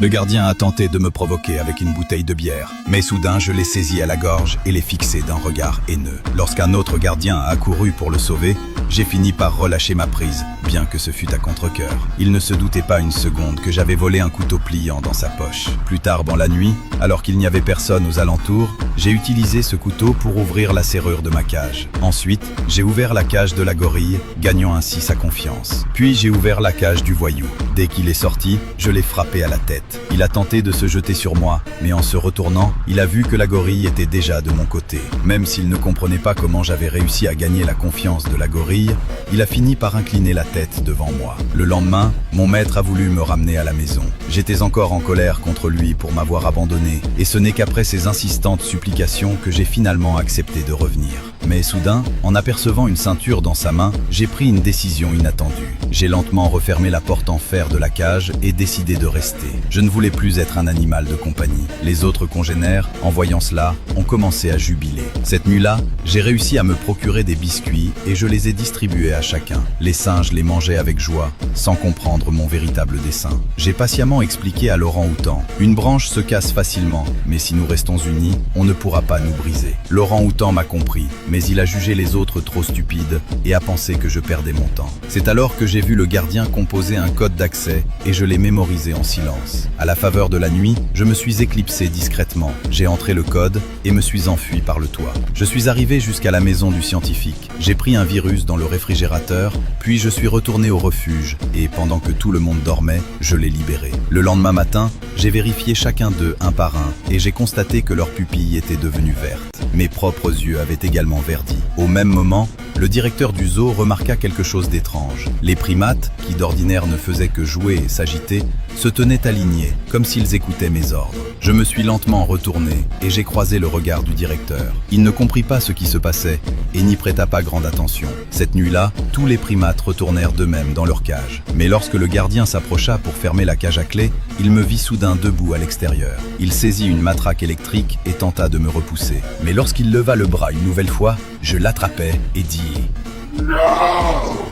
Le gardien a tenté de me provoquer avec une bouteille de bière, mais soudain je l'ai saisi à la gorge et l'ai fixé d'un regard haineux. Lorsqu'un autre gardien a accouru pour le sauver, j'ai fini par relâcher ma prise, bien que ce fût à contre-cœur. Il ne se doutait pas une seconde que j'avais volé un couteau pliant dans sa poche. Plus tard dans la nuit, alors qu'il n'y avait personne aux alentours, j'ai utilisé ce couteau pour ouvrir la serrure de ma cage. Ensuite, j'ai ouvert la cage de la gorille, gagnant ainsi sa confiance. Puis j'ai ouvert la cage du voyou. Dès qu'il est sorti, je l'ai frappé à la tête. Il a tenté de se jeter sur moi, mais en se retournant, il a vu que la gorille était déjà de mon côté. Même s'il ne comprenait pas comment j'avais réussi à gagner la confiance de la gorille, il a fini par incliner la tête devant moi. Le lendemain, mon maître a voulu me ramener à la maison. J'étais encore en colère contre lui pour m'avoir abandonné, et ce n'est qu'après ses insistantes supplications que j'ai finalement accepté de revenir. Mais soudain, en apercevant une ceinture dans sa main, j'ai pris une décision inattendue. J'ai lentement refermé la porte en fer de la cage et décidé de rester. Je ne voulais plus être un animal de compagnie. Les autres congénères, en voyant cela, ont commencé à jubiler. Cette nuit-là, j'ai réussi à me procurer des biscuits et je les ai distribués à chacun. Les singes les mangeaient avec joie, sans comprendre mon véritable dessein. J'ai patiemment expliqué à l'orang-outan: une branche se casse facilement, mais si nous restons unis, on ne pourra pas nous briser. L'orang-outan m'a compris, mais il a jugé les autres trop stupides et a pensé que je perdais mon temps. C'est alors que j'ai vu le gardien composer un code d'accès et je l'ai mémorisé en silence. À la faveur de la nuit, je me suis éclipsé discrètement. J'ai entré le code et me suis enfui par le toit. Je suis arrivé jusqu'à la maison du scientifique. J'ai pris un virus dans le réfrigérateur, puis je suis retourné au refuge et pendant que tout le monde dormait, je l'ai libéré. Le lendemain matin, j'ai vérifié chacun d'eux un par un et j'ai constaté que leurs pupilles étaient devenues vertes. Mes propres yeux avaient également verdi. Au même moment, le directeur du zoo remarqua quelque chose d'étrange. Les primates, qui d'ordinaire ne faisaient que jouer et s'agiter, se tenaient alignés, comme s'ils écoutaient mes ordres. Je me suis lentement retourné et j'ai croisé le regard du directeur. Il ne comprit pas ce qui se passait et n'y prêta pas grande attention. Cette nuit-là, tous les primates retournèrent d'eux-mêmes dans leur cage. Mais lorsque le gardien s'approcha pour fermer la cage à clé, il me vit soudain debout à l'extérieur. Il saisit une matraque électrique et tenta de me repousser. Mais lorsqu'il leva le bras une nouvelle fois, je l'attrapai et dis: Non!